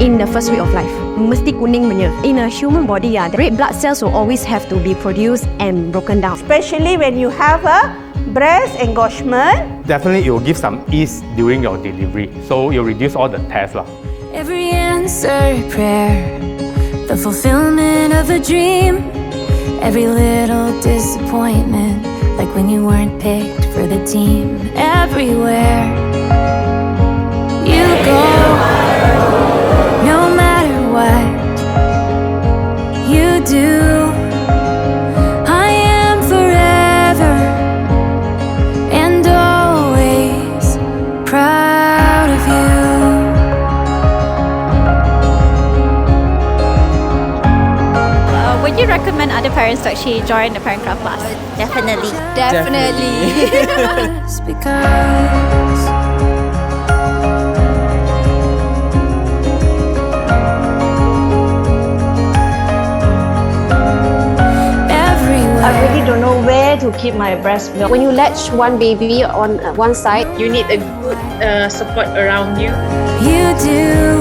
in the first week of life. Mesti kuning punya. In a human body, the red blood cells will always have to be produced and broken down. Especially when you have a breast engorgement. Definitely, it will give some ease during your delivery, so you'll reduce all the tests. Every answered prayer, the fulfillment of a dream. Every little disappointment, like when you weren't picked for the team. Everywhere you go, no matter what you do, I am forever and always proud of you. Would you recommend other parents to actually join the Parentcraft class? Definitely. Just because. I really don't know where to keep my breast milk. When you latch one baby on one side, you need a good support around you. You do.